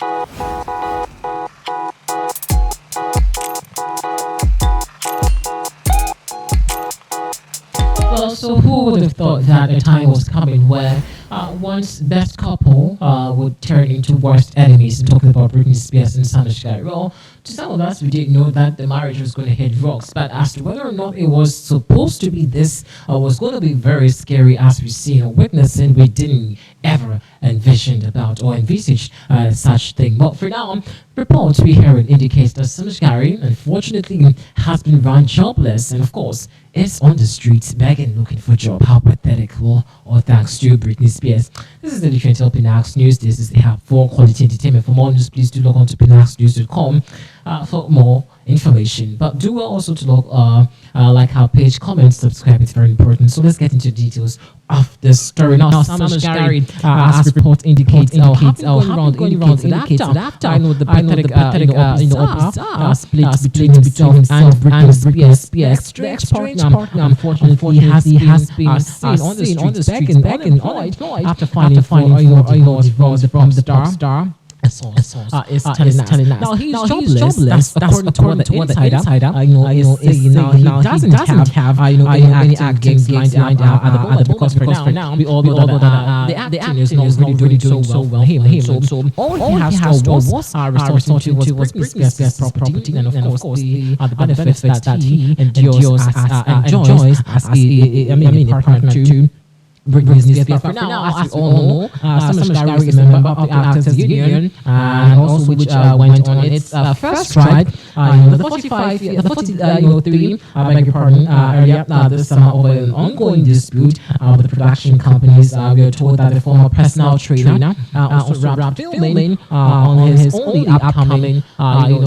Well, so who would have thought that a time was coming where once best couple would turn into worst enemies? I'm talking about Britney Spears and Asghari. Well, to some of us, we didn't know that the marriage was going to hit rocks, but as to whether or not it was supposed to be this, was going to be very scary as we've seen or witnessing, we didn't ever envisioned about or envisaged such thing. But for now, reports we hear indicates that Asghari, unfortunately, has been run jobless, and of course, is on the streets begging, looking for a job. How pathetic! Well, all thanks to Britney Spears. This is the different Pinax News. This is the hub for quality entertainment. For more news, please do log on to pinaxnews.com for more information. But do well also to log like our page, comment, subscribe. It's very important. So let's get into details of the story. Now, Asghari, as report indicates, around indicates after I know the pathetic split between himself and Britney Spears. The ex-partner, unfortunately, has been seen on the streets begging unemployed after filing for divorce from the pop star. Is telling us. Now he's jobless. That's according to what the insider is saying. Now he doesn't have any acting lined up at the moment because for now we all know that the acting is not really doing so well for him. So all he has to was resorting to was Britney Spears' property, and of course the benefits that he enjoys as a partner to Britney Spears. For now, as we all know, Asghari is a member of the Actors Union, and also which went on its first strike. The 43, I beg your pardon, earlier this summer over an ongoing dispute with the production companies. We are told that the former personal trainer also wrapped filming on his only upcoming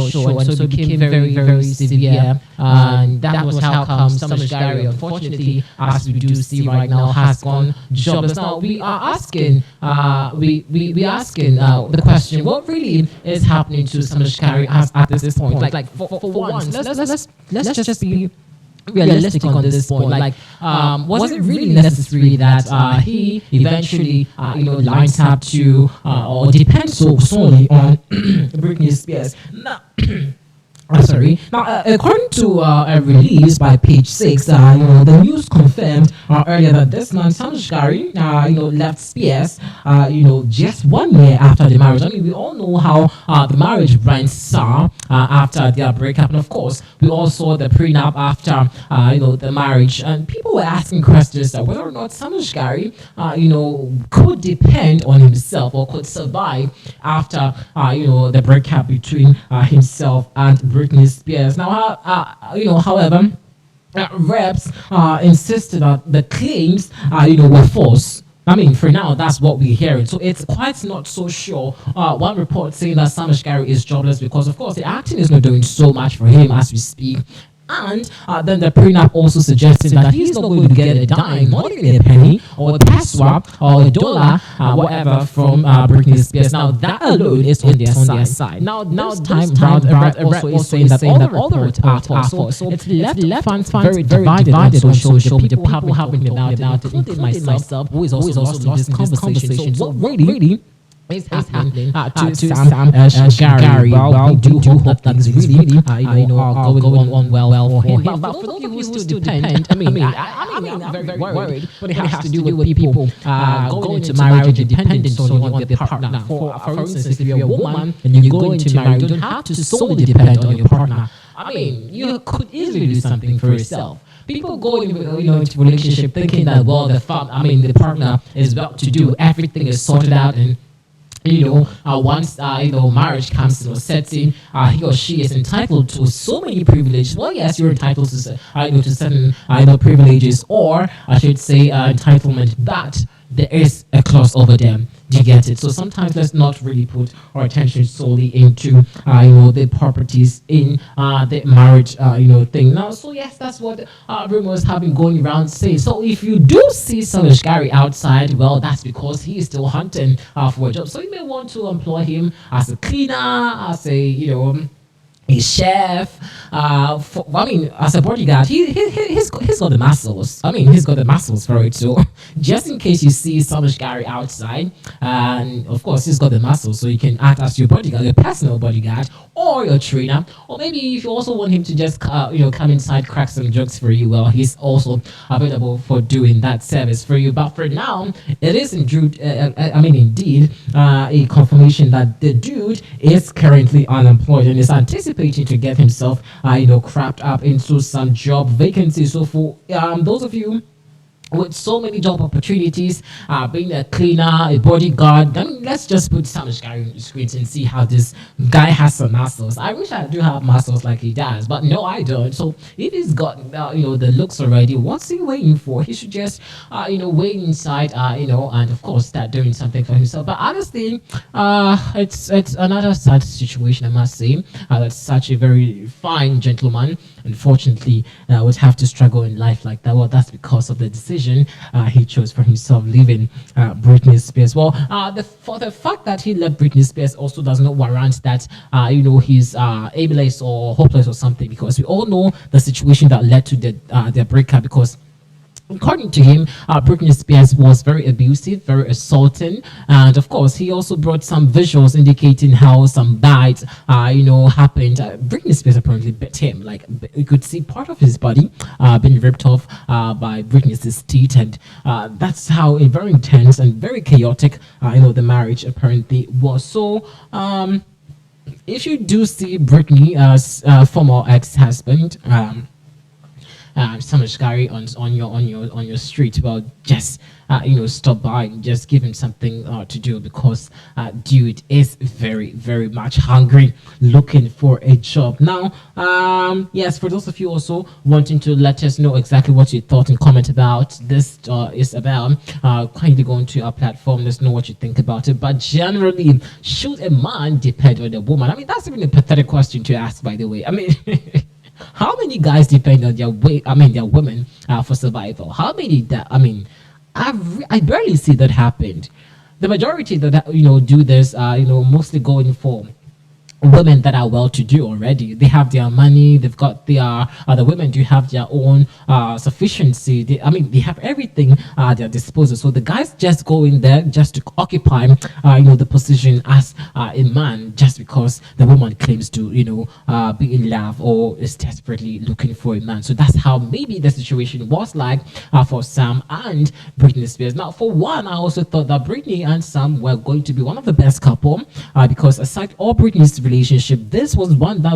show, and so it became very, very severe. And that was how come Asghari, unfortunately, as we do see right now, has gone jobless. Now we are asking, we asking the question: what really is happening to Asghari at this point? Like for once, let's just be realistic on this point. Like, was it really necessary that he eventually, lines up to or depends so solely on Britney Spears? Now, sorry. Now, according to a release by Page 6, the news confirmed earlier that this man, Asghari, left Spears, just 1 year after the marriage. I mean, we all know how the marriage went sour after their breakup, and of course, we all saw the prenup after, the marriage, and people were asking questions that whether or not Asghari, could depend on himself or could survive after, the breakup between himself and Britney Spears. Now, however, reps insisted that the claims, were false. I mean, for now, that's what we're hearing. So it's quite not so sure. One report saying that Asghari is jobless because, of course, the acting is not doing so much for him as we speak. And then the prenup also suggesting that he's not going to get a dime, not even a penny, or a peso, or a dollar, whatever, from Britney Spears. Now, that alone is on their side. Now this time round, also is saying that all the reports are false. So it's left fans very divided on social media. People have been about it, including myself, who is also lost in this conversation. So what really is happening to Asghari? Well, we do hope that things really are going on well for him. But for those of you who still depend, I'm very worried. But it has to do with people going into marriage and dependent on their partner. For instance, if you're a woman and you go into marriage, you don't have to solely depend on your partner. I mean, you could easily do something for yourself. People go into relationship thinking that the partner is about to do everything is sorted out, and once marriage comes to a setting, he or she is entitled to so many privileges. Well, yes, you're entitled to certain privileges, or I should say entitlement, but there is a clause over them. Do you get it? So sometimes let's not really put our attention solely into the properties in the marriage thing. Now, so yes, that's what rumors have been going around saying. So if you do see Asghari outside, well, that's because he is still hunting for a job. So you may want to employ him as a cleaner, as a a chef. I mean, as a bodyguard, he's got the muscles. I mean, he's got the muscles for it. So, just in case you see Asghari outside, and of course, he's got the muscles, so you can act as your bodyguard, your personal bodyguard, or your trainer, or maybe if you also want him to just come inside, crack some jokes for you. Well, he's also available for doing that service for you. But for now, it is indeed a confirmation that the dude is currently unemployed and is anticipating to get himself, crapped up into some job vacancies. So for those of you with so many job opportunities, being a cleaner, a bodyguard. Then let's just put some guy on the screens and see how this guy has some muscles. I wish I do have muscles like he does, but no, I don't. So if he's got the looks already, what's he waiting for? He should just wait inside, and of course start doing something for himself. But honestly, it's another sad situation, I must say. That's such a very fine gentleman. Unfortunately, would have to struggle in life like that. Well, that's because of the decision he chose for himself, leaving Britney Spears. Well, for the fact that he left Britney Spears also does not warrant that he's ableist or hopeless or something, because we all know the situation that led to their breakup. Because according to him, Britney Spears was very abusive, very assaulting, and of course, he also brought some visuals indicating how some bites, happened. Britney Spears apparently bit him. Like, you could see part of his body being ripped off by Britney's teeth, and that's how a very intense and very chaotic, the marriage apparently was. So, if you do see Britney as former ex-husband, Asghari on your street, well, just stop by and just give him something to do, because dude is very, very much hungry, looking for a job now. Yes, for those of you also wanting to let us know exactly what you thought and comment about this is about, kindly go into our platform. Let's know what you think about it. But generally, should a man depend on a woman? I mean, that's even a pathetic question to ask, by the way. I mean, how many guys depend on their women for survival? How many that? I mean, I barely see that happened. The majority that do this, mostly going for women that are well to do already. They have their money, they've got their the women do have their own sufficiency. They have everything at their disposal. So the guys just go in there just to occupy the position as a man, just because the woman claims to be in love or is desperately looking for a man. So that's how maybe the situation was like for Sam and Britney Spears. Now, for one, I also thought that Britney and Sam were going to be one of the best couple, because aside all Britney's relationship, this was one that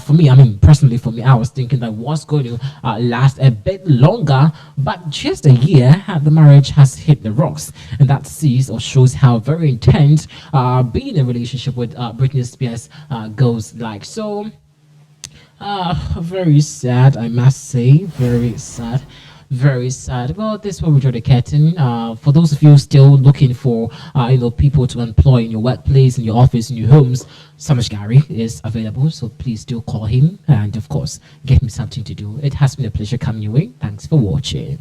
for me, personally for me, I was thinking that was going to last a bit longer, but just a year the marriage has hit the rocks, and that sees or shows how very intense being in a relationship with Britney Spears goes like. So very sad, I must say, very sad. Very sad. Well, this will draw the curtain. For those of you still looking for, people to employ in your workplace, in your office, in your homes, Asghari is available. So please do call him, and of course, get him something to do. It has been a pleasure coming your way. Thanks for watching.